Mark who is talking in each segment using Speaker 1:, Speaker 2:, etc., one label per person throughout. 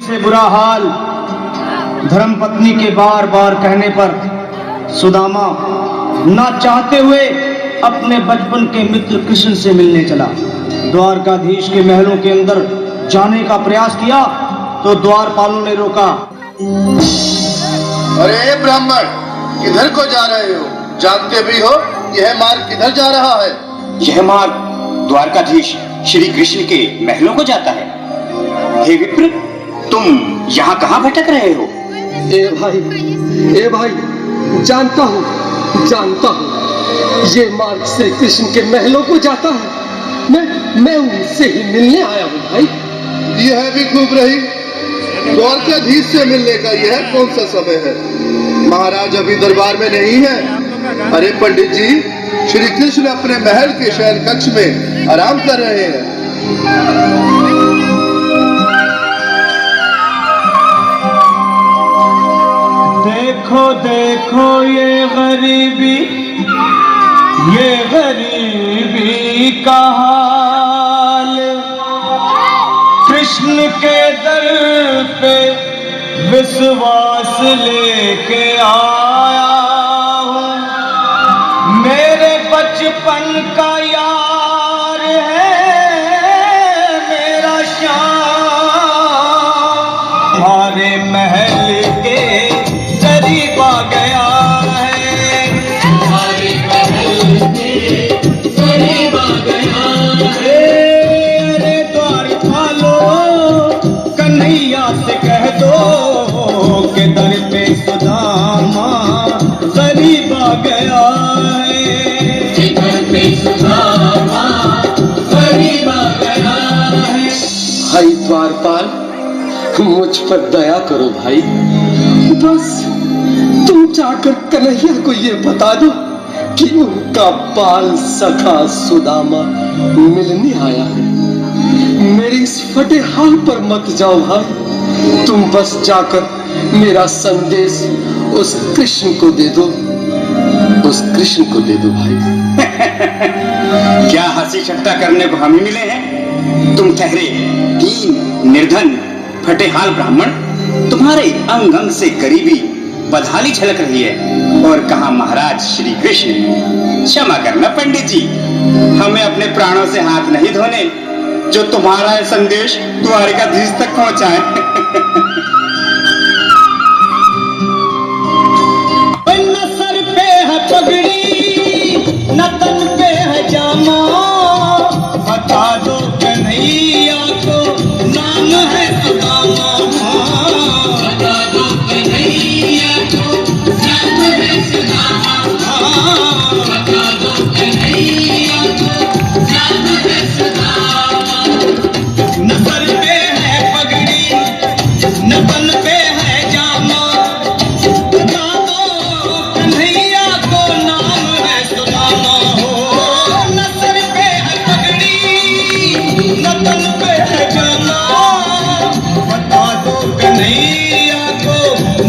Speaker 1: से बुरा हाल धर्मपत्नी के बार बार कहने पर सुदामा ना चाहते हुए अपने बचपन के मित्र कृष्ण से मिलने चला। द्वारकाधीश के महलों के अंदर जाने का प्रयास किया तो द्वारपालों ने रोका।
Speaker 2: अरे ब्राह्मण, किधर को जा रहे हो? जानते भी हो यह मार्ग किधर जा रहा है?
Speaker 3: यह मार्ग द्वारकाधीश श्री कृष्ण के महलों को जाता है। हे विप्र, तुम यहाँ कहाँ भटक रहे हो?
Speaker 4: ए भाई, जानता हूँ, ये मार्ग श्री कृष्ण के महलों को जाता है। मैं उनसे ही मिलने आया हूँ भाई।
Speaker 2: यह भी खूब रही। द्वारकाधीश से मिलने का यह कौन सा समय है? महाराज अभी दरबार में नहीं है। अरे पंडित जी, श्री कृष्ण अपने महल के शयन कक्ष में आराम कर रहे हैं।
Speaker 1: देखो देखो ये गरीबी का हाल, कृष्ण के दर पे विश्वास लेके आया हूँ। मेरे बचपन का यार है मेरा श्याम, हमारे महल के करीब आ गया है, हमारे महल के करीब आ गया है। अरे द्वारपालो, कन्हैया से कह दो कि दर पे सुदामा करीब आ गया है, दर पे सुदामा करीब आ गया है।
Speaker 4: भाई द्वारपाल, मुझ पर दया करो भाई। बस तुम जाकर कन्हैया को ये बता दो कि उनका बाल सखा सुदामा मिलने आया है। मेरे इस फटे हाल पर मत जाओ भाई। तुम बस जाकर मेरा संदेश उस कृष्ण को दे दो, भाई।
Speaker 3: क्या हंसी ठट्टा करने को हम ही मिले हैं? तुम ठहरे दीन निर्धन फटेहाल ब्राह्मण, तुम्हारे अंग अंग से गरीबी बदहाली झलक रही है। और कहा महाराज श्री कृष्ण? क्षमा करना पंडित जी, हमें अपने प्राणों से हाथ नहीं धोने जो तुम्हारा संदेश द्वारकाधीश तक पहुंचाए।
Speaker 1: न सर पे है पगड़ी, न तन पे है जामा, बता दो कन्हैया को नाम है सुदामा, बता दो कन्हैया को नाम है सुदामा, बता दो कन्हैया को नाम है सुदामा। न सर पे है पगड़ी, न तन पे है जामा, बता दो कन्हैया को नाम है सुदामा हो। न सर पे है पगड़ी, न तन पे है जामा, बता दो कन्हैया को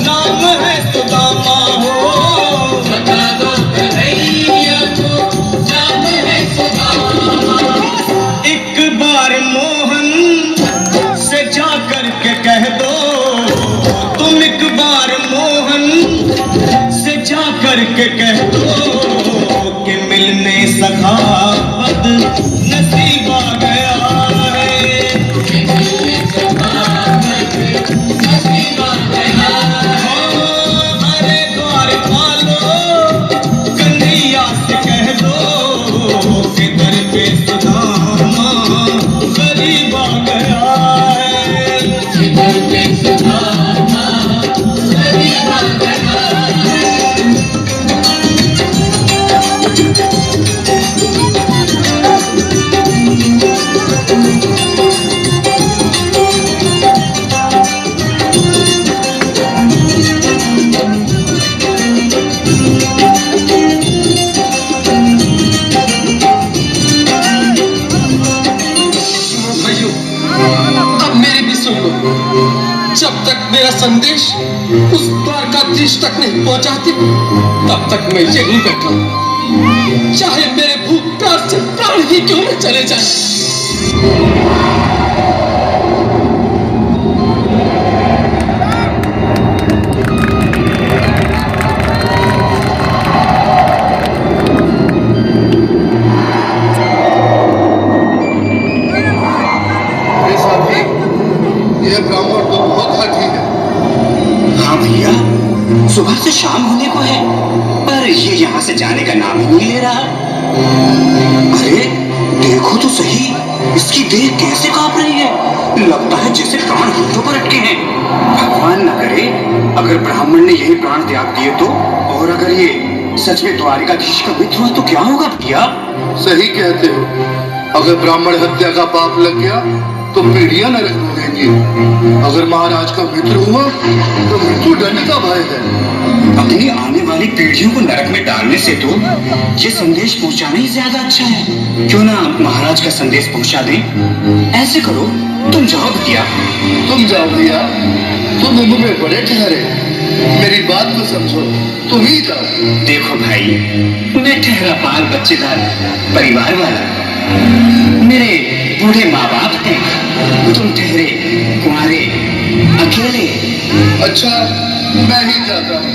Speaker 1: नाम है सुदामा हो, बता दो कन्हैया को नाम है सुदामा। एक बार मोहन से जा कर के कह दो, तुम एक बार मोहन से जा कर के कह दो कि मिलने सखावत नसीब आ गया है, मिलने सखावत नसीब आ गया है। अरे द्वारपालो, कन्हैया से कह दो कि दर पे सुदामा करीब आ गया है, दर पे सुदामा करीब आ गया है।
Speaker 4: भाइयों, अब मेरी भी सुन लो। जब तक मेरा संदेश उस द्वारकाधीश तक नहीं पहुंचाती, तब तक मैं यहीं बैठा हूं, चाहे मेरे भूख प्यास से प्राण ही क्यों न चले जाए।
Speaker 2: ये ब्राह्मण तो बहुत हठी है।
Speaker 3: हाँ भैया, सुबह से शाम होने को है पर ये यहाँ से जाने का नाम ही नहीं ले रहा। अरे देखो तो सही, इसकी देह कैसे कांप रही है, लगता है जैसे प्राण होठों पर अटके हैं। भगवान न करे अगर ब्राह्मण ने यही प्राण त्याग दिए तो, और अगर ये सच में द्वारिकाधीश का मित्र हुआ तो क्या होगा भैया?
Speaker 2: सही कहते हो, अगर ब्राह्मण हत्या का पाप लग गया तो पीढ़ियां नरक भोगेंगी। अगर महाराज का मित्र हुआ तो मृत्यु दंड का भय है।
Speaker 3: अपनी आने वाली पीढ़ियों को नरक में डालने से तो ये संदेश पहुंचाना ही ज्यादा अच्छा है। क्यों ना महाराज का संदेश पहुंचा दें? ऐसे करो, तुम जाओ भैया।
Speaker 2: तुम जाओ भैया, तुम उम्र में बड़े ठहरे, मेरी बात को समझो, तुम ही जाओ।
Speaker 3: देखो भाई, मैं ठहरा पाल बच्चेदार परिवार वाला, मेरे बूढ़े माँ बाप हैं, तुम ठहरे कुंवारे अकेले।
Speaker 2: अच्छा, मैं ही जाता हूँ।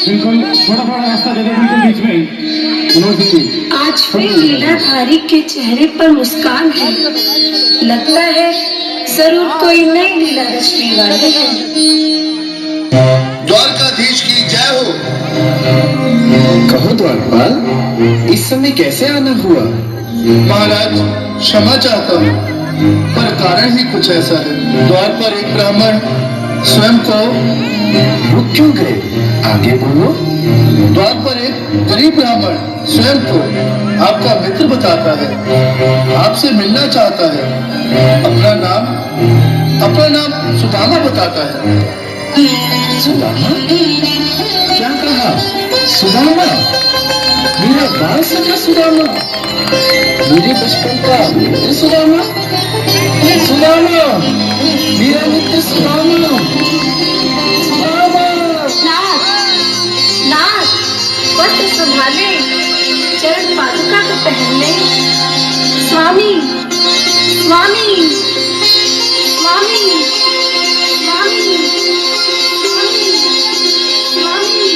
Speaker 1: बिल्कुल, थोड़ा रास्ता दे दो, बिल्कुल बीच में।
Speaker 5: आज फिर लीलाधारी के चेहरे पर मुस्कान है। लगता है जरूर कोई नई लीला रचने वाले हैं।
Speaker 2: द्वारकाधीश की जय हो।
Speaker 4: कहो द्वारपाल, इस समय कैसे आना हुआ?
Speaker 2: महाराज, क्षमा चाहता हूँ, पर कारण ही कुछ ऐसा है। द्वार पर एक ब्राह्मण स्वयं को
Speaker 4: रुक क्यों गए? आगे बोलो।
Speaker 2: द्वार पर एक गरीब ब्राह्मण स्वयं को आपका मित्र बताता है, आपसे मिलना चाहता है। अपना नाम सुदामा बताता है।
Speaker 4: सुदामा? क्या कहा? सुदामा? मेरा बाल सखा सुदामा, मेरे बचपन का मित्र सुदामा, सुदामा, मेरा मित्र सुदामा, सुदामा।
Speaker 5: नाथ, वस्त्र संभाले, चरण पादुका को पहनने। स्वामी, स्वामी, स्वामी, स्वामी, स्वामी।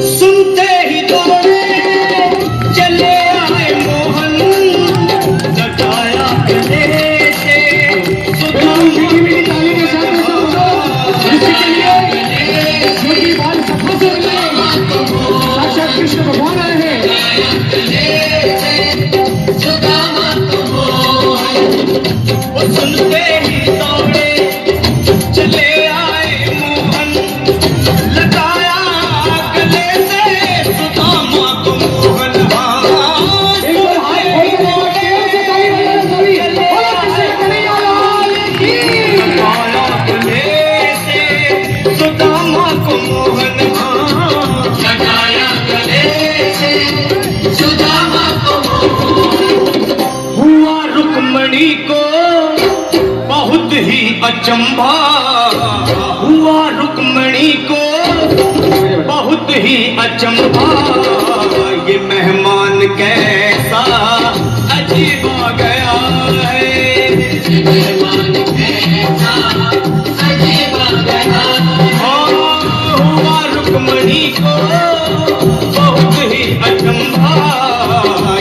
Speaker 1: सुनते ही दौड़े चले आए मोहन, लगाया गले से कृष्ण भगवान आए हैं। सुनते ही दौड़े चले आए मोहन, लगाया गले से सुदामा को मोहन। सुदामा को मोहन, लगाया गले से सुदामा को मोहन। हुआ रुक्मणी को बहुत ही अचंभा, हुआ रुक्मणी को बहुत ही अचंभा। ये मेहमान कैसा अजीब आ गया है, मेहमान कैसा अजीब आ गया है। हुआ रुक्मणी को बहुत ही अचंभा,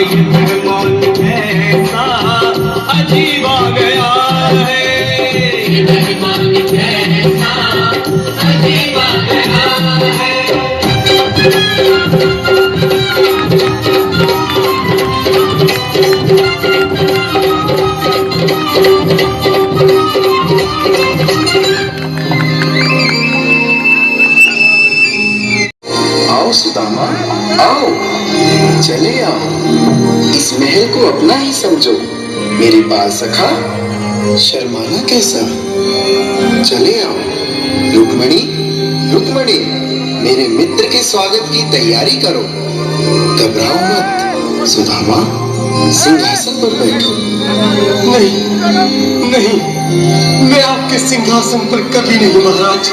Speaker 1: ये मेहमान कैसा अजीब आ गया है, मेहमान कैसा अजीब आ गया है।
Speaker 4: आओ सुदामा, आओ, चले आओ, इस महल को अपना ही समझो। मेरी बाल सखा, शर्माना कैसा? चले आओ। रुक्मणी, रुक्मणी, मेरे मित्र के स्वागत की तैयारी करो। घबराओ मत। सुदामा, सिंहासन पर बैठो। नहीं, नहीं, मैं आपके सिंहासन पर कभी नहीं महाराज।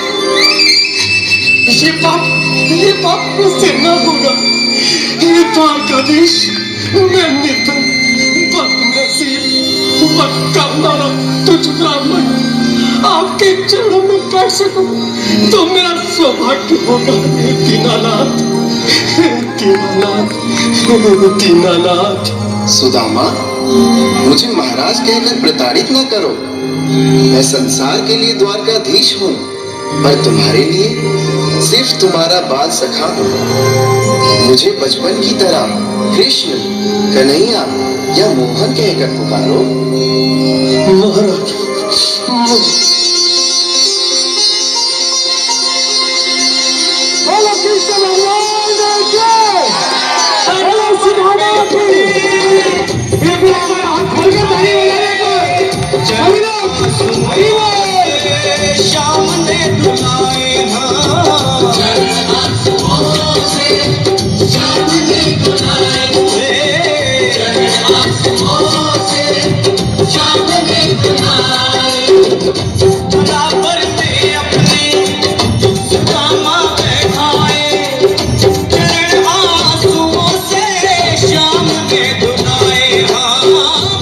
Speaker 4: ये पाप मुझसे न होगा। ये द्वारकाधीश, मैं निर्धन, बदनसीब, बदकामनारा तुझ ब्राह्मण आपके चरणों में बैठ सकूं तो मेरा सौभाग्य होगा। दीनानाथ, दीनानाथ, दीनानाथ। सुदामा,
Speaker 2: मुझे महाराज कहकर प्रताड़ित न करो। मैं संसार के लिए द्वारकाधीश हूँ, पर तुम्हारे लिए सिर्फ तुम्हारा बाल सखा हूँ। मुझे बचपन की तरह कृष्ण, कन्हैया या मोहन कहकर पुकारो।
Speaker 4: महाराज
Speaker 1: श्याम ने दुलाए बराबर में अपने सुदामा बैठाए, चरण आंसुओं से श्याम ने धुलाए।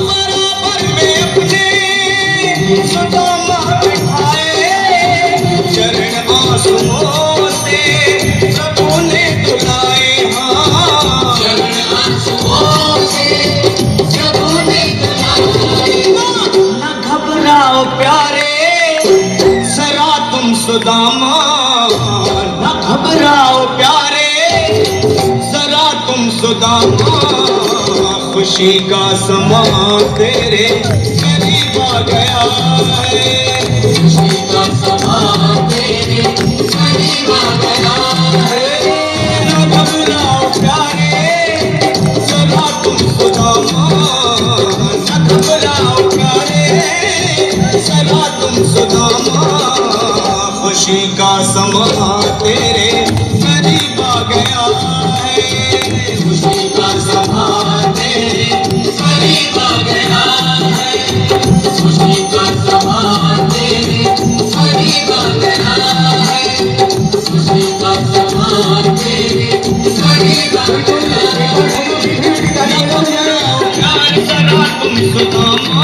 Speaker 1: बराबर में अपने सुदामा बैठाए, चरण आंसुओं से प्रभु ने धुलाए। चरण आंसुओं से प्रभु ने धुलाए। न घबराओ प्यारे जरा तुम सुदामा, न घबराओ प्यारे जरा तुम सुदामा। खुशी का समा तेरे करीब आ गया है, खुशी का समा तेरे करीब आ गया है। न घबराओ प्यारे जरा तुम सुदामा, न घबराओ प्यारे जरा तुम सुदामा। खुशी का समा तेरे करीब आ गया है, खुशी का समा तेरे करीब आ गया है, खुशी का समा तेरे करीब आ गया है, खुशी का समा तेरे करीब आ गया है। जरा तुम सुदामा,